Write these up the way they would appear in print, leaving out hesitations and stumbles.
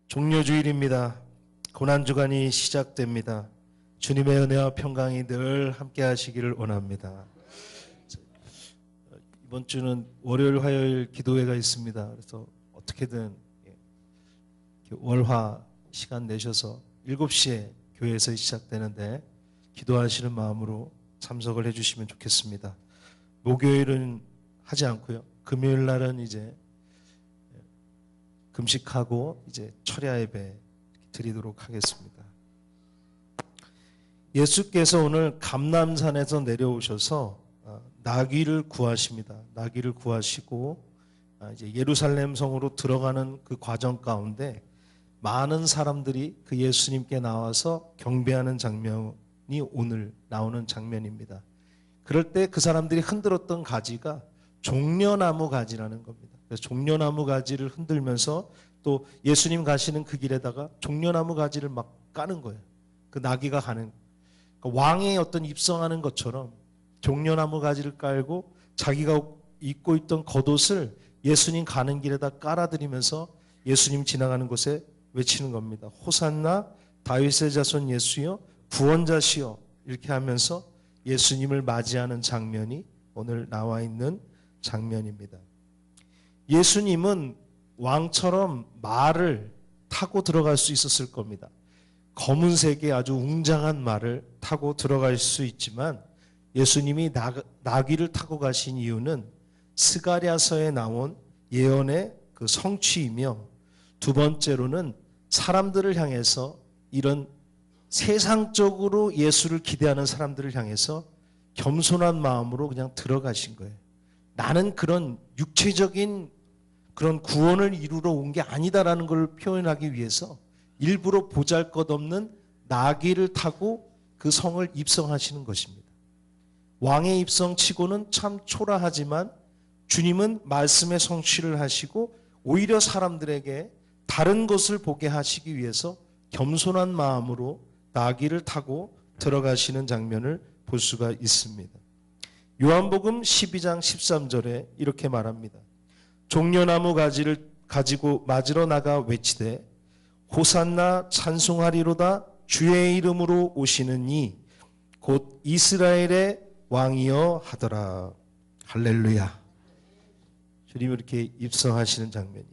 종료주일입니다. 고난주간이 시작됩니다. 주님의 은혜와 평강이 늘 함께 하시기를 원합니다. 이번 주는 월요일, 화요일 기도회가 있습니다. 그래서 어떻게든 월화 시간 내셔서 7시에 교회에서 시작되는데 기도하시는 마음으로 참석을 해주시면 좋겠습니다. 목요일은 하지 않고요. 금요일 날은 이제 금식하고 이제 철야 예배 드리도록 하겠습니다. 예수께서 오늘 감람산에서 내려오셔서 나귀를 구하십니다. 나귀를 구하시고 이제 예루살렘 성으로 들어가는 그 과정 가운데 많은 사람들이 그 예수님께 나와서 경배하는 장면이 오늘 나오는 장면입니다. 그럴 때 그 사람들이 흔들었던 가지가 종려나무 가지라는 겁니다. 그래서 종려나무 가지를 흔들면서 또 예수님 가시는 그 길에다가 종려나무 가지를 막 까는 거예요. 그 나귀가 가는 그러니까 왕의 어떤 입성하는 것처럼 종려나무 가지를 깔고 자기가 입고 있던 겉옷을 예수님 가는 길에다 깔아드리면서 예수님 지나가는 곳에 외치는 겁니다. 호산나 다윗의 자손 예수여 구원자시여 이렇게 하면서 예수님을 맞이하는 장면이 오늘 나와 있는 장면입니다. 예수님은 왕처럼 말을 타고 들어갈 수 있었을 겁니다. 검은색의 아주 웅장한 말을 타고 들어갈 수 있지만 예수님이 나귀를 타고 가신 이유는 스가랴서에 나온 예언의 그 성취이며 두 번째로는 사람들을 향해서 이런 세상적으로 예수를 기대하는 사람들을 향해서 겸손한 마음으로 그냥 들어가신 거예요. 나는 그런 육체적인 그런 구원을 이루러 온 게 아니다라는 걸 표현하기 위해서 일부러 보잘것없는 나귀를 타고 그 성을 입성하시는 것입니다. 왕의 입성치고는 참 초라하지만 주님은 말씀의 성취를 하시고 오히려 사람들에게 다른 것을 보게 하시기 위해서 겸손한 마음으로 나귀를 타고 들어가시는 장면을 볼 수가 있습니다. 요한복음 12장 13절에 이렇게 말합니다. 종려나무 가지를 가지고 맞으러 나가 외치되 호산나 찬송하리로다 주의 이름으로 오시는 이 곧 이스라엘의 왕이여 하더라. 할렐루야. 주님이 이렇게 입성하시는 장면이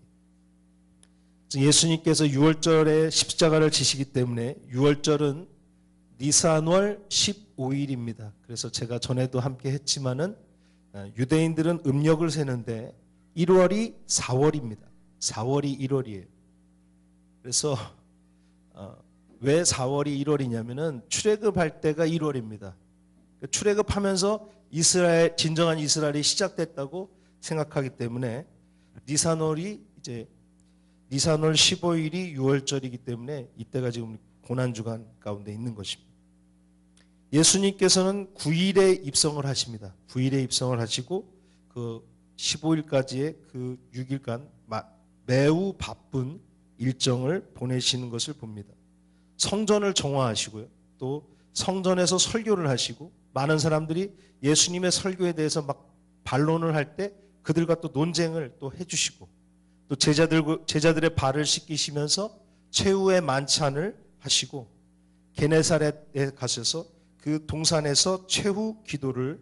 예수님께서 6월절에 십자가를 지시기 때문에 6월절은 니산월 15일입니다. 그래서 제가 전에도 함께 했지만은 유대인들은 음력을 세는데 1월이 4월입니다. 4월이 1월이에요. 그래서 왜 4월이 1월이냐면은 출애굽할 때가 1월입니다. 출애굽하면서 진정한 이스라엘이 시작됐다고 생각하기 때문에 니산월이 이제 니산월 15일이 6월절이기 때문에 이때가 지금 고난주간 가운데 있는 것입니다. 예수님께서는 9일에 입성을 하십니다. 9일에 입성을 하시고 그 15일까지의 그 6일간 매우 바쁜 일정을 보내시는 것을 봅니다. 성전을 정화하시고요. 또 성전에서 설교를 하시고 많은 사람들이 예수님의 설교에 대해서 막 반론을 할 때 그들과 또 논쟁을 또 해주시고 또 제자들의 발을 씻기시면서 최후의 만찬을 하시고 게네사렛에 가셔서 그 동산에서 최후 기도를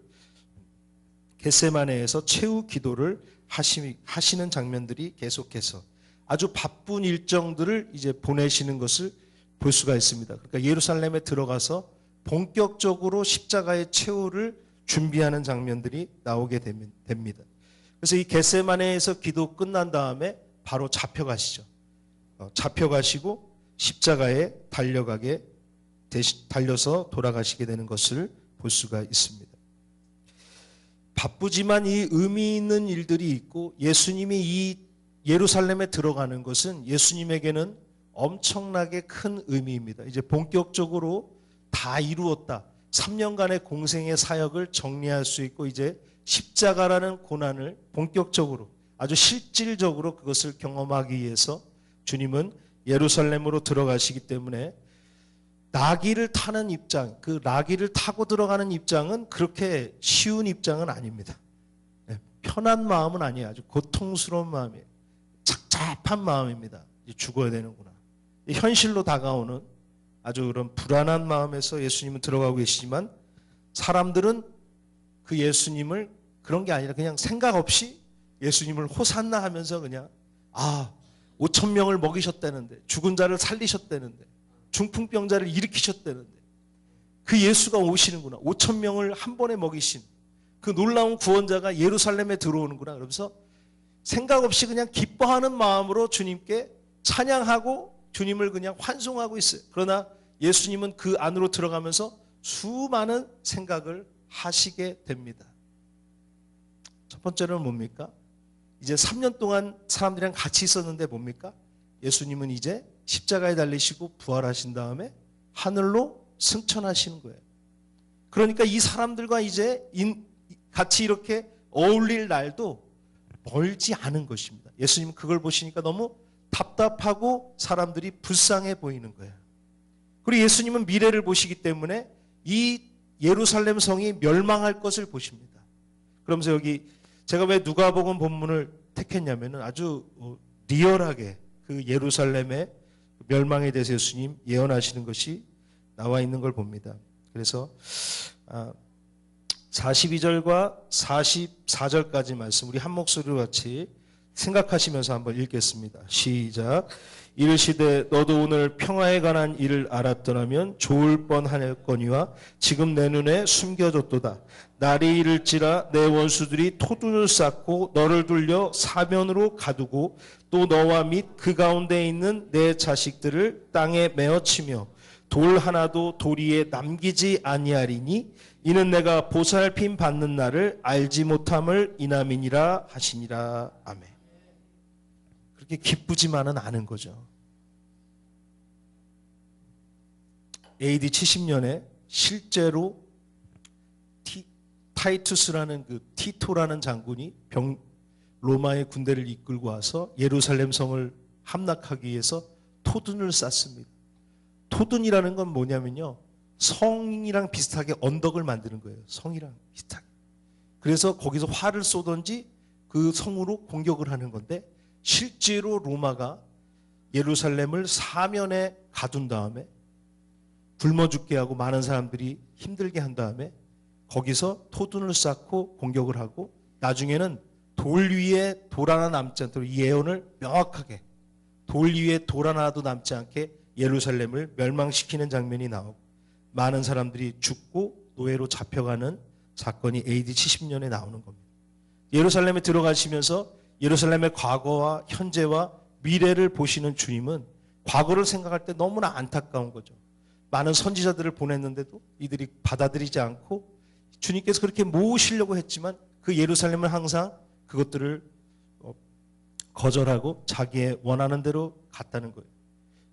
겟세마네에서 최후 기도를 하시는 장면들이 계속해서 아주 바쁜 일정들을 이제 보내시는 것을 볼 수가 있습니다. 그러니까 예루살렘에 들어가서 본격적으로 십자가의 최후를 준비하는 장면들이 나오게 됩니다. 그래서 이 겟세마네에서 기도 끝난 다음에 바로 잡혀가시죠. 잡혀가시고 십자가에 달려서 돌아가시게 되는 것을 볼 수가 있습니다. 바쁘지만 이 의미 있는 일들이 있고 예수님이 이 예루살렘에 들어가는 것은 예수님에게는 엄청나게 큰 의미입니다. 이제 본격적으로 다 이루었다. 3년간의 공생의 사역을 정리할 수 있고 이제 십자가라는 고난을 본격적으로 아주 실질적으로 그것을 경험하기 위해서 주님은 예루살렘으로 들어가시기 때문에 나귀를 타는 입장, 그 나귀를 타고 들어가는 입장은 그렇게 쉬운 입장은 아닙니다. 편한 마음은 아니에요. 아주 고통스러운 마음이에요. 착잡한 마음입니다. 이제 죽어야 되는구나. 현실로 다가오는 아주 그런 불안한 마음에서 예수님은 들어가고 계시지만 사람들은 그 예수님을 그런 게 아니라 그냥 생각 없이 예수님을 호산나 하면서 그냥 5천 명을 먹이셨다는데, 죽은 자를 살리셨다는데, 중풍병자를 일으키셨다는데, 그 예수가 오시는구나, 5천 명을 한 번에 먹이신 그 놀라운 구원자가 예루살렘에 들어오는구나, 그러면서 생각 없이 그냥 기뻐하는 마음으로 주님께 찬양하고 주님을 그냥 환송하고 있어요. 그러나 예수님은 그 안으로 들어가면서 수많은 생각을 하시게 됩니다. 첫 번째로는 뭡니까? 이제 3년 동안 사람들이랑 같이 있었는데 뭡니까? 예수님은 이제 십자가에 달리시고 부활하신 다음에 하늘로 승천하시는 거예요. 그러니까 이 사람들과 이제 같이 이렇게 어울릴 날도 멀지 않은 것입니다. 예수님은 그걸 보시니까 너무 답답하고 사람들이 불쌍해 보이는 거예요. 그리고 예수님은 미래를 보시기 때문에 이 예루살렘 성이 멸망할 것을 보십니다. 그러면서 여기 제가 왜 누가복음 본문을 택했냐면은 아주 리얼하게 그 예루살렘의 멸망에 대해서 예수님 예언하시는 것이 나와 있는 걸 봅니다. 그래서 42절과 44절까지 말씀 우리 한 목소리로 같이 생각하시면서 한번 읽겠습니다. 시작. 이르시되 너도 오늘 평화에 관한 일을 알았더라면 좋을 뻔하였거니와 지금 내 눈에 숨겨졌도다. 날이 이를지라 내 원수들이 토둔을 쌓고 너를 돌려 사면으로 가두고 또 너와 및 그 가운데 있는 내 자식들을 땅에 메어치며 돌 하나도 도리에 남기지 아니하리니 이는 내가 보살핌 받는 날을 알지 못함을 인함이니라 하시니라. 아멘. 그렇게 기쁘지만은 않은 거죠. AD 70년에 실제로 타이투스라는 그 티토라는 장군이 로마의 군대를 이끌고 와서 예루살렘 성을 함락하기 위해서 토둔을 쌓습니다. 토둔이라는 건 뭐냐면요, 성이랑 비슷하게 언덕을 만드는 거예요. 성이랑 비슷하게. 그래서 거기서 활을 쏘든지 그 성으로 공격을 하는 건데, 실제로 로마가 예루살렘을 사면에 가둔 다음에 굶어 죽게 하고 많은 사람들이 힘들게 한 다음에 거기서 토둔을 쌓고 공격을 하고 나중에는 돌 위에 돌 하나 남지 않도록 이 예언을 명확하게 돌 위에 돌 하나도 남지 않게 예루살렘을 멸망시키는 장면이 나오고 많은 사람들이 죽고 노예로 잡혀가는 사건이 AD 70년에 나오는 겁니다. 예루살렘에 들어가시면서 예루살렘의 과거와 현재와 미래를 보시는 주님은 과거를 생각할 때 너무나 안타까운 거죠. 많은 선지자들을 보냈는데도 이들이 받아들이지 않고 주님께서 그렇게 모으시려고 했지만 그 예루살렘은 항상 그것들을 거절하고 자기의 원하는 대로 갔다는 거예요.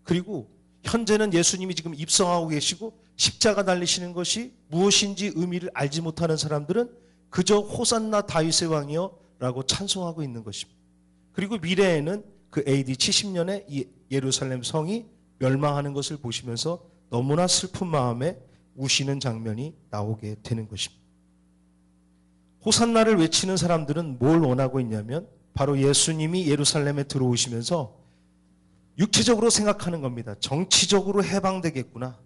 그리고 현재는 예수님이 지금 입성하고 계시고 십자가 달리시는 것이 무엇인지 의미를 알지 못하는 사람들은 그저 호산나 다윗의 왕이여 라고 찬송하고 있는 것입니다. 그리고 미래에는 그 AD 70년에 이 예루살렘 성이 멸망하는 것을 보시면서 너무나 슬픈 마음에 우시는 장면이 나오게 되는 것입니다. 호산나를 외치는 사람들은 뭘 원하고 있냐면 바로 예수님이 예루살렘에 들어오시면서 육체적으로 생각하는 겁니다. 정치적으로 해방되겠구나.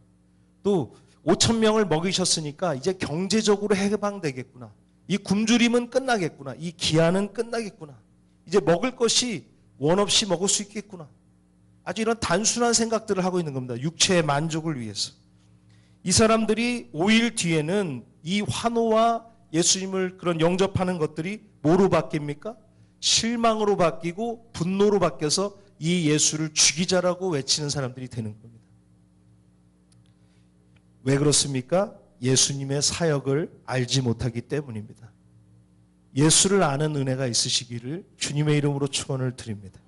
또 5천 명을 먹이셨으니까 이제 경제적으로 해방되겠구나. 이 굶주림은 끝나겠구나. 이 기한은 끝나겠구나. 이제 먹을 것이 원 없이 먹을 수 있겠구나. 아주 이런 단순한 생각들을 하고 있는 겁니다. 육체의 만족을 위해서. 이 사람들이 5일 뒤에는 이 환호와 예수님을 그런 영접하는 것들이 뭐로 바뀝니까? 실망으로 바뀌고 분노로 바뀌어서 이 예수를 죽이자라고 외치는 사람들이 되는 겁니다. 왜 그렇습니까? 예수님의 사역을 알지 못하기 때문입니다. 예수를 아는 은혜가 있으시기를 주님의 이름으로 축원을 드립니다.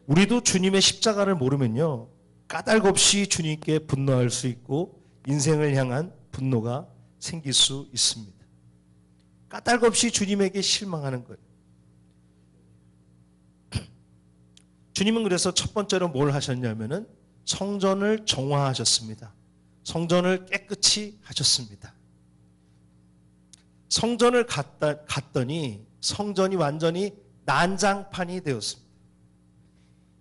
우리도 주님의 십자가를 모르면요, 까닭없이 주님께 분노할 수 있고 인생을 향한 분노가 생길 수 있습니다. 까닭없이 주님에게 실망하는 거예요. 주님은 그래서 첫 번째로 뭘 하셨냐면은 성전을 정화하셨습니다. 성전을 깨끗이 하셨습니다. 성전을 갔더니 성전이 완전히 난장판이 되었습니다.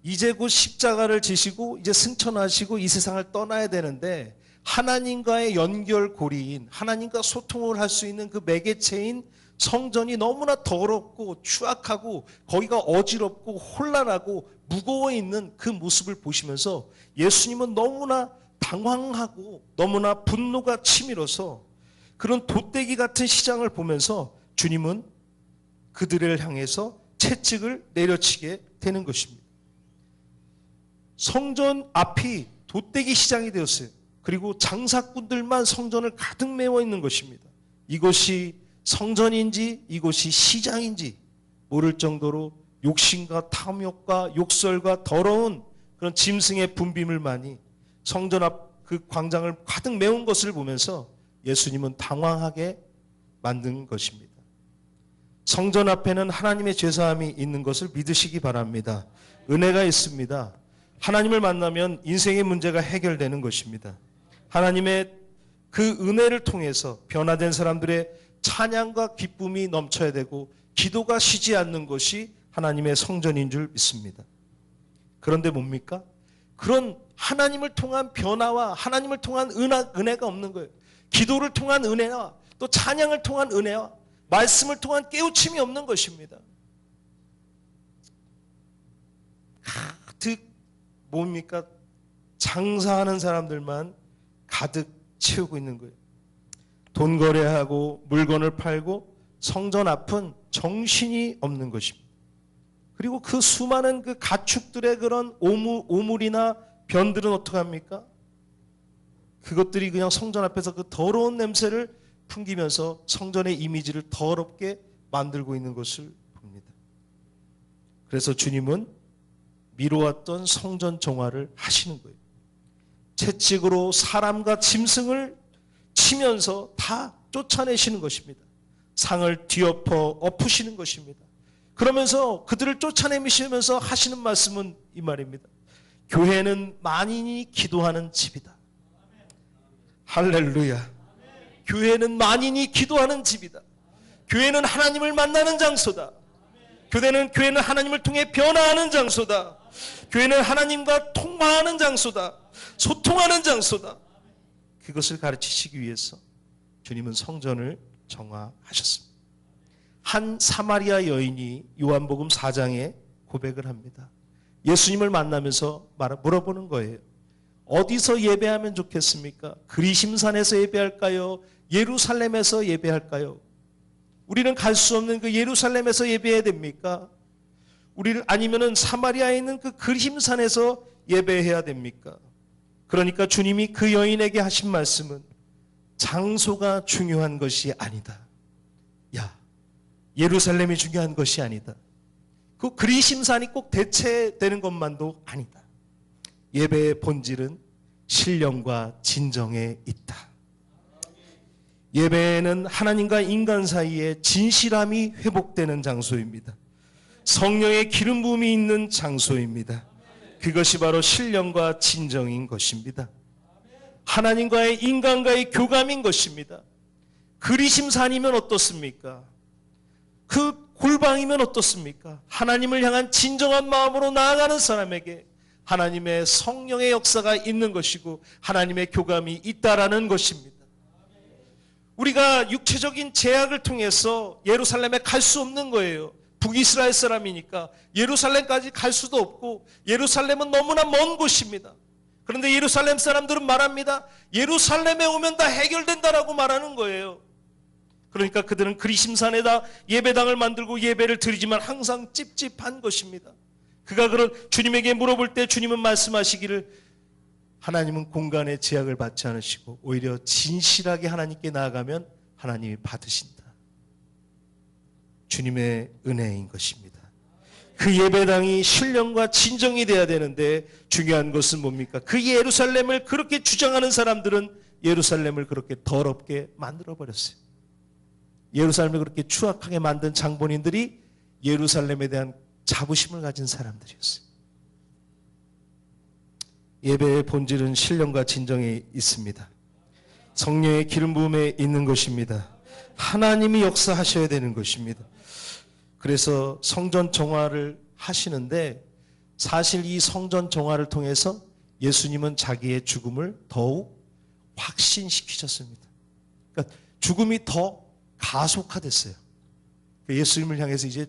이제 곧 십자가를 지시고 이제 승천하시고 이 세상을 떠나야 되는데 하나님과의 연결고리인, 하나님과 소통을 할 수 있는 그 매개체인 성전이 너무나 더럽고 추악하고 거기가 어지럽고 혼란하고 무거워 있는 그 모습을 보시면서 예수님은 너무나 당황하고 너무나 분노가 치밀어서 그런 돛대기 같은 시장을 보면서 주님은 그들을 향해서 채찍을 내려치게 되는 것입니다. 성전 앞이 돛대기 시장이 되었어요. 그리고 장사꾼들만 성전을 가득 메워 있는 것입니다. 이것이 성전인지 이곳이 시장인지 모를 정도로 욕심과 탐욕과 욕설과 더러운 그런 짐승의 분비물 많이 성전 앞 그 광장을 가득 메운 것을 보면서 예수님은 당황하게 만든 것입니다. 성전 앞에는 하나님의 죄사함이 있는 것을 믿으시기 바랍니다. 은혜가 있습니다. 하나님을 만나면 인생의 문제가 해결되는 것입니다. 하나님의 그 은혜를 통해서 변화된 사람들의 찬양과 기쁨이 넘쳐야 되고 기도가 쉬지 않는 것이 하나님의 성전인 줄 믿습니다. 그런데 뭡니까? 그런 하나님을 통한 변화와 하나님을 통한 은혜가 없는 거예요. 기도를 통한 은혜와 또 찬양을 통한 은혜와 말씀을 통한 깨우침이 없는 것입니다. 가득 뭡니까? 장사하는 사람들만 가득 채우고 있는 거예요. 돈 거래하고 물건을 팔고 성전 앞은 정신이 없는 것입니다. 그리고 그 수많은 그 가축들의 그런 오물이나 변들은 어떡합니까? 그것들이 그냥 성전 앞에서 그 더러운 냄새를 풍기면서 성전의 이미지를 더럽게 만들고 있는 것을 봅니다. 그래서 주님은 미뤄왔던 성전 정화를 하시는 거예요. 채찍으로 사람과 짐승을 치면서 다 쫓아내시는 것입니다. 상을 뒤엎어 엎으시는 것입니다. 그러면서 그들을 쫓아내시면서 하시는 말씀은 이 말입니다. 교회는 만인이 기도하는 집이다. 할렐루야. 교회는 만인이 기도하는 집이다. 교회는 하나님을 만나는 장소다. 교회는 하나님을 통해 변화하는 장소다. 교회는 하나님과 통화하는 장소다. 소통하는 장소다. 그것을 가르치시기 위해서 주님은 성전을 정화하셨습니다. 한 사마리아 여인이 요한복음 4장에 고백을 합니다. 예수님을 만나면서 물어보는 거예요. 어디서 예배하면 좋겠습니까? 그리심산에서 예배할까요? 예루살렘에서 예배할까요? 우리는 갈 수 없는 그 예루살렘에서 예배해야 됩니까? 아니면은 사마리아에 있는 그 그리심산에서 예배해야 됩니까? 그러니까 주님이 그 여인에게 하신 말씀은 장소가 중요한 것이 아니다. 야, 예루살렘이 중요한 것이 아니다. 그 그리심산이 꼭 대체되는 것만도 아니다. 예배의 본질은 신령과 진정에 있다. 예배는 하나님과 인간 사이에 진실함이 회복되는 장소입니다. 성령의 기름 부음이 있는 장소입니다. 그것이 바로 신령과 진정인 것입니다. 하나님과의 인간과의 교감인 것입니다. 그리심산이면 어떻습니까? 그 골방이면 어떻습니까? 하나님을 향한 진정한 마음으로 나아가는 사람에게 하나님의 성령의 역사가 있는 것이고 하나님의 교감이 있다라는 것입니다. 우리가 육체적인 제약을 통해서 예루살렘에 갈 수 없는 거예요. 북이스라엘 사람이니까 예루살렘까지 갈 수도 없고 예루살렘은 너무나 먼 곳입니다. 그런데 예루살렘 사람들은 말합니다. 예루살렘에 오면 다 해결된다라고 말하는 거예요. 그러니까 그들은 그리심산에다 예배당을 만들고 예배를 드리지만 항상 찝찝한 것입니다. 그가 그런 주님에게 물어볼 때 주님은 말씀하시기를 하나님은 공간의 제약을 받지 않으시고 오히려 진실하게 하나님께 나아가면 하나님이 받으신다. 주님의 은혜인 것입니다. 그 예배당이 신령과 진정이 돼야 되는데 중요한 것은 뭡니까? 그 예루살렘을 그렇게 주장하는 사람들은 예루살렘을 그렇게 더럽게 만들어버렸어요. 예루살렘을 그렇게 추악하게 만든 장본인들이 예루살렘에 대한 자부심을 가진 사람들이었어요. 예배의 본질은 신령과 진정에 있습니다. 성령의 기름 부음에 있는 것입니다. 하나님이 역사하셔야 되는 것입니다. 그래서 성전 정화를 하시는데 사실 이 성전 정화를 통해서 예수님은 자기의 죽음을 더욱 확신시키셨습니다. 그러니까 죽음이 더 가속화됐어요. 예수님을 향해서 이제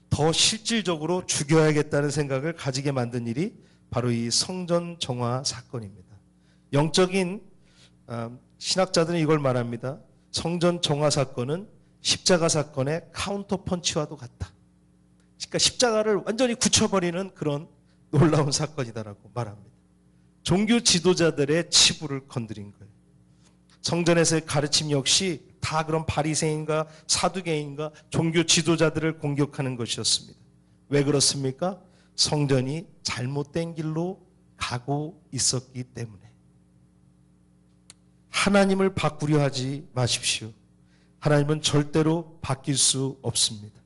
더 실질적으로 죽여야겠다는 생각을 가지게 만든 일이 바로 이 성전 정화 사건입니다. 영적인 신학자들은 이걸 말합니다. 성전 정화 사건은 십자가 사건의 카운터 펀치와도 같다. 그러니까 십자가를 완전히 굳혀버리는 그런 놀라운 사건이다라고 말합니다. 종교 지도자들의 치부를 건드린 거예요. 성전에서의 가르침 역시 다 그런 바리새인과 사두개인과 종교 지도자들을 공격하는 것이었습니다. 왜 그렇습니까? 성전이 잘못된 길로 가고 있었기 때문에. 하나님을 바꾸려 하지 마십시오. 하나님은 절대로 바뀔 수 없습니다.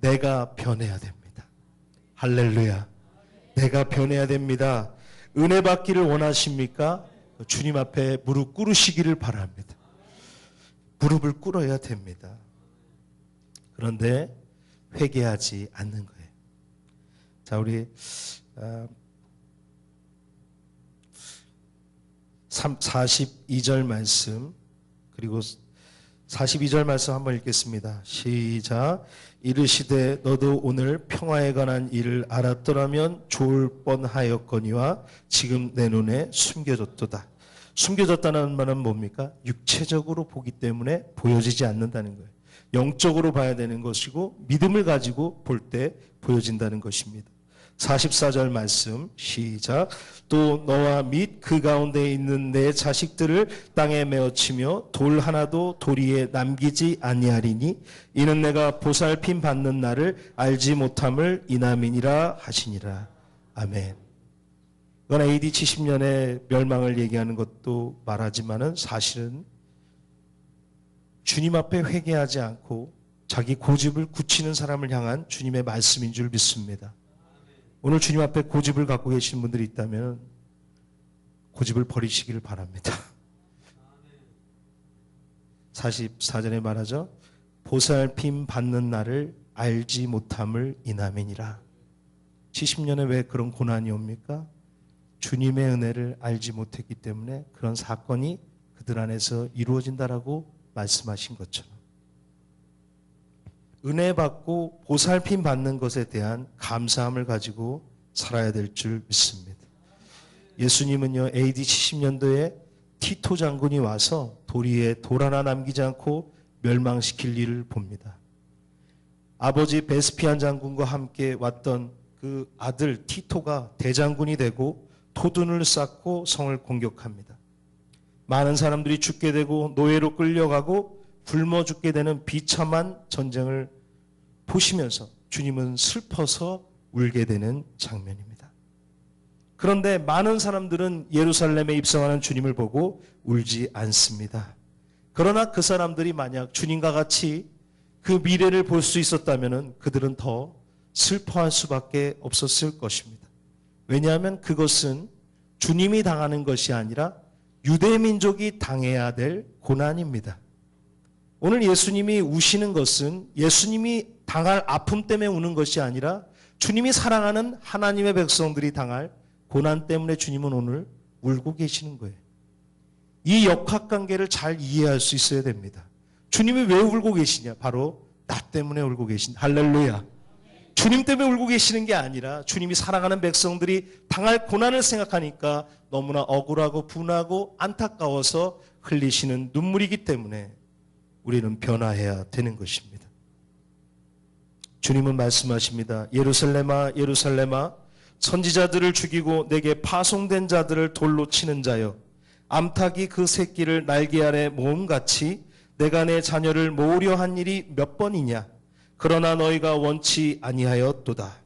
내가 변해야 됩니다. 할렐루야. 내가 변해야 됩니다. 은혜 받기를 원하십니까? 주님 앞에 무릎 꿇으시기를 바랍니다. 무릎을 꿇어야 됩니다. 그런데 회개하지 않는 거예요. 자, 우리 42절 말씀, 그리고 42절 말씀 한번 읽겠습니다. 시작. 이르시되 너도 오늘 평화에 관한 일을 알았더라면 좋을 뻔하였거니와 지금 내 눈에 숨겨졌도다. 숨겨졌다는 말은 뭡니까? 육체적으로 보기 때문에 보여지지 않는다는 거예요. 영적으로 봐야 되는 것이고 믿음을 가지고 볼 때 보여진다는 것입니다. 44절 말씀 시작. 또 너와 및 그 가운데 있는 내 자식들을 땅에 메어치며 돌 하나도 도리에 남기지 아니하리니 이는 내가 보살핌 받는 날을 알지 못함을 이남이니라 하시니라. 아멘. 이건 AD 70년의 멸망을 얘기하는 것도 말하지만은 사실은 주님 앞에 회개하지 않고 자기 고집을 굳히는 사람을 향한 주님의 말씀인 줄 믿습니다. 오늘 주님 앞에 고집을 갖고 계신 분들이 있다면 고집을 버리시기를 바랍니다. 44절에 말하죠. 보살핌 받는 날을 알지 못함을 이남이니라. 70년에 왜 그런 고난이 옵니까? 주님의 은혜를 알지 못했기 때문에 그런 사건이 그들 안에서 이루어진다라고 말씀하신 것처럼 은혜 받고 보살핌 받는 것에 대한 감사함을 가지고 살아야 될 줄 믿습니다. 예수님은요, AD 70년도에 티토 장군이 와서 도리에 돌 하나 남기지 않고 멸망시킬 일을 봅니다. 아버지 베스피안 장군과 함께 왔던 그 아들 티토가 대장군이 되고 토둔을 쌓고 성을 공격합니다. 많은 사람들이 죽게 되고 노예로 끌려가고 굶어 죽게 되는 비참한 전쟁을 보시면서 주님은 슬퍼서 울게 되는 장면입니다. 그런데 많은 사람들은 예루살렘에 입성하는 주님을 보고 울지 않습니다. 그러나 그 사람들이 만약 주님과 같이 그 미래를 볼 수 있었다면 그들은 더 슬퍼할 수밖에 없었을 것입니다. 왜냐하면 그것은 주님이 당하는 것이 아니라 유대민족이 당해야 될 고난입니다. 오늘 예수님이 우시는 것은 예수님이 당할 아픔 때문에 우는 것이 아니라 주님이 사랑하는 하나님의 백성들이 당할 고난 때문에 주님은 오늘 울고 계시는 거예요. 이 역학관계를 잘 이해할 수 있어야 됩니다. 주님이 왜 울고 계시냐? 바로 나 때문에 울고 계신. 할렐루야. 주님 때문에 울고 계시는 게 아니라 주님이 사랑하는 백성들이 당할 고난을 생각하니까 너무나 억울하고 분하고 안타까워서 흘리시는 눈물이기 때문에 우리는 변화해야 되는 것입니다. 주님은 말씀하십니다. 예루살렘아 예루살렘아 선지자들을 죽이고 내게 파송된 자들을 돌로 치는 자여 암탉이 그 새끼를 날개 아래 모음같이 내가 내 자녀를 모으려 한 일이 몇 번이냐. 그러나 너희가 원치 아니하였도다.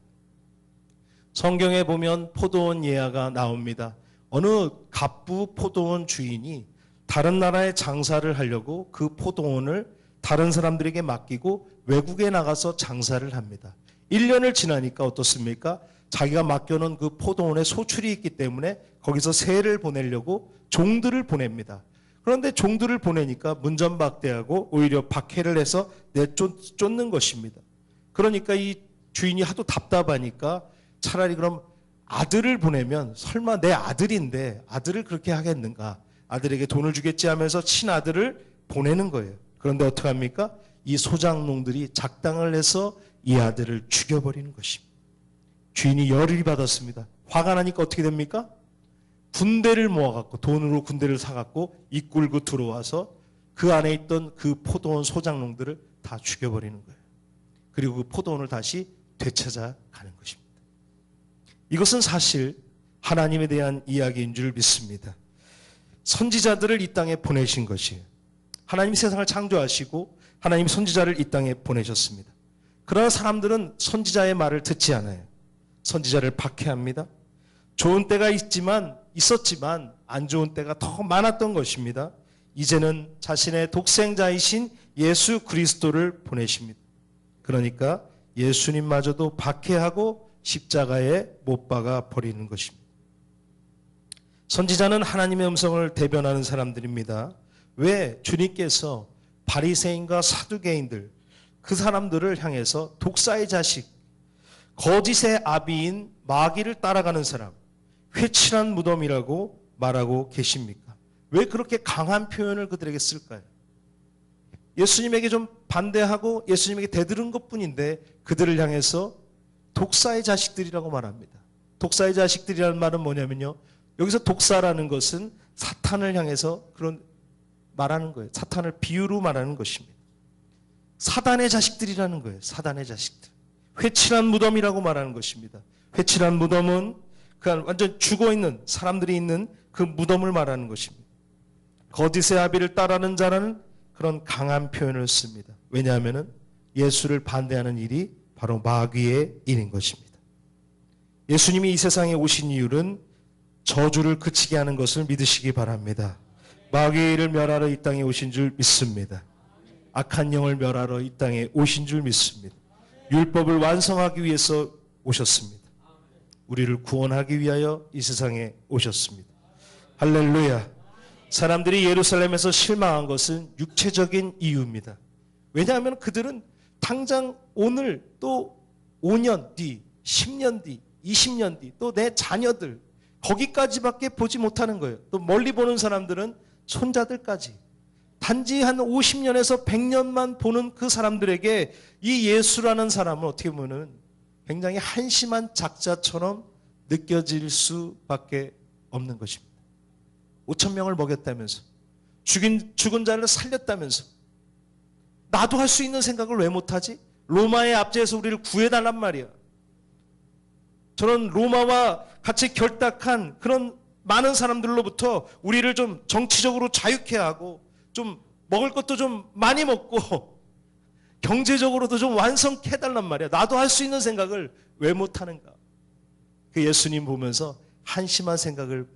성경에 보면 포도원 예화가 나옵니다. 어느 갑부 포도원 주인이 다른 나라에 장사를 하려고 그 포도원을 다른 사람들에게 맡기고 외국에 나가서 장사를 합니다. 1년을 지나니까 어떻습니까? 자기가 맡겨놓은 그 포도원에 소출이 있기 때문에 거기서 새를 보내려고 종들을 보냅니다. 그런데 종들을 보내니까 문전박대하고 오히려 박해를 해서 내쫓는 것입니다. 그러니까 이 주인이 하도 답답하니까 차라리 그럼 아들을 보내면 설마 내 아들인데 아들을 그렇게 하겠는가? 아들에게 돈을 주겠지 하면서 친아들을 보내는 거예요. 그런데 어떡합니까? 이 소장농들이 작당을 해서 이 아들을 죽여버리는 것입니다. 주인이 열을 받았습니다. 화가 나니까 어떻게 됩니까? 군대를 모아갖고 돈으로 군대를 사갖고 이끌고 들어와서 그 안에 있던 그 포도원 소장농들을 다 죽여버리는 거예요. 그리고 그 포도원을 다시 되찾아가는 것입니다. 이것은 사실 하나님에 대한 이야기인 줄 믿습니다. 선지자들을 이 땅에 보내신 것이에요. 하나님이 세상을 창조하시고 하나님이 선지자를 이 땅에 보내셨습니다. 그러나 사람들은 선지자의 말을 듣지 않아요. 선지자를 박해합니다. 좋은 때가 있었지만 안 좋은 때가 더 많았던 것입니다. 이제는 자신의 독생자이신 예수 그리스도를 보내십니다. 그러니까 예수님마저도 박해하고 십자가에 못 박아 버리는 것입니다. 선지자는 하나님의 음성을 대변하는 사람들입니다. 왜 주님께서 바리새인과 사두개인들 그 사람들을 향해서 독사의 자식, 거짓의 아비인 마귀를 따라가는 사람, 회칠한 무덤이라고 말하고 계십니까? 왜 그렇게 강한 표현을 그들에게 쓸까요? 예수님에게 좀 반대하고 예수님에게 대들은 것뿐인데 그들을 향해서 독사의 자식들이라고 말합니다. 독사의 자식들이라는 말은 뭐냐면요, 여기서 독사라는 것은 사탄을 향해서 그런 말하는 거예요. 사탄을 비유로 말하는 것입니다. 사단의 자식들이라는 거예요. 사단의 자식들. 회칠한 무덤이라고 말하는 것입니다. 회칠한 무덤은 그 완전 죽어있는 사람들이 있는 그 무덤을 말하는 것입니다. 거짓의 아비를 따르는 자라는 그런 강한 표현을 씁니다. 왜냐하면 예수를 반대하는 일이 바로 마귀의 일인 것입니다. 예수님이 이 세상에 오신 이유는 저주를 그치게 하는 것을 믿으시기 바랍니다. 마귀의 일을 멸하러 이 땅에 오신 줄 믿습니다. 악한 영을 멸하러 이 땅에 오신 줄 믿습니다. 율법을 완성하기 위해서 오셨습니다. 우리를 구원하기 위하여 이 세상에 오셨습니다. 할렐루야. 사람들이 예루살렘에서 실망한 것은 육체적인 이유입니다. 왜냐하면 그들은 당장 오늘 또 5년 뒤, 10년 뒤, 20년 뒤, 또 내 자녀들 거기까지밖에 보지 못하는 거예요. 또 멀리 보는 사람들은 손자들까지. 단지 한 50년에서 100년만 보는 그 사람들에게 이 예수라는 사람은 어떻게 보면 굉장히 한심한 작자처럼 느껴질 수밖에 없는 것입니다. 5,000명을 먹였다면서, 죽은 자를 살렸다면서, 나도 할 수 있는 생각을 왜 못하지? 로마의 압제에서 우리를 구해달란 말이야. 저는 로마와 같이 결탁한 그런 많은 사람들로부터 우리를 좀 정치적으로 자유케 하고 좀 먹을 것도 좀 많이 먹고 경제적으로도 좀 완성케 해달란 말이야. 나도 할 수 있는 생각을 왜 못하는가? 그 예수님 보면서 한심한 생각을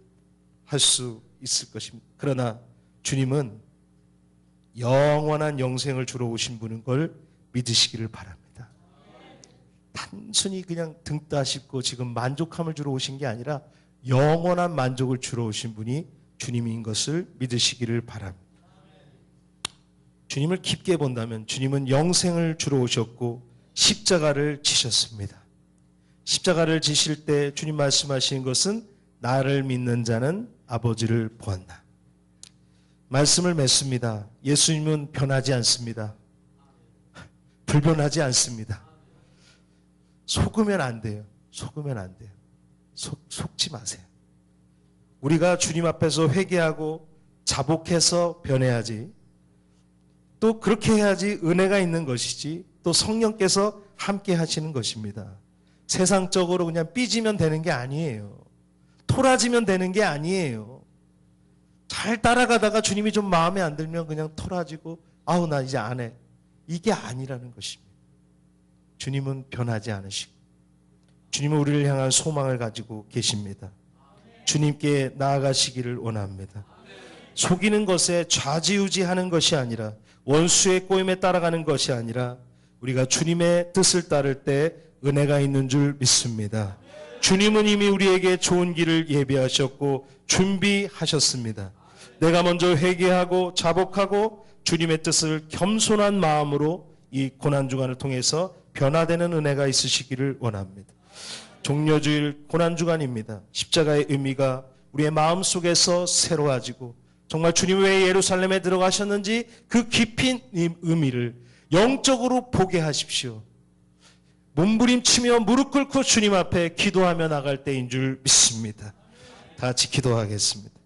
할 수 있을 것입니다. 그러나 주님은 영원한 영생을 주러 오신 분인 걸 믿으시기를 바랍니다. 단순히 그냥 등 따십고 지금 만족함을 주러 오신 게 아니라 영원한 만족을 주러 오신 분이 주님인 것을 믿으시기를 바랍니다. 주님을 깊게 본다면 주님은 영생을 주러 오셨고 십자가를 지셨습니다. 십자가를 지실 때 주님 말씀하신 것은 나를 믿는 자는 아버지를 보았나. 말씀을 맺습니다. 예수님은 변하지 않습니다. 불변하지 않습니다. 속으면 안 돼요. 속으면 안 돼요. 속지 마세요. 우리가 주님 앞에서 회개하고 자복해서 변해야지. 또 그렇게 해야지 은혜가 있는 것이지, 또 성령께서 함께 하시는 것입니다. 세상적으로 그냥 삐지면 되는 게 아니에요. 토라지면 되는 게 아니에요. 잘 따라가다가 주님이 좀 마음에 안 들면 그냥 토라지고 아우 나 이제 안 해. 이게 아니라는 것입니다. 주님은 변하지 않으시고 주님은 우리를 향한 소망을 가지고 계십니다. 주님께 나아가시기를 원합니다. 속이는 것에 좌지우지하는 것이 아니라, 원수의 꼬임에 따라가는 것이 아니라 우리가 주님의 뜻을 따를 때 은혜가 있는 줄 믿습니다. 주님은 이미 우리에게 좋은 길을 예비하셨고 준비하셨습니다. 내가 먼저 회개하고 자복하고 주님의 뜻을 겸손한 마음으로 이 고난주간을 통해서 변화되는 은혜가 있으시기를 원합니다. 종려주일 고난주간입니다. 십자가의 의미가 우리의 마음속에서 새로워지고 정말 주님 왜 예루살렘에 들어가셨는지 그 깊은 의미를 영적으로 보게 하십시오. 몸부림치며 무릎 꿇고 주님 앞에 기도하며 나갈 때인 줄 믿습니다. 다 같이 기도하겠습니다.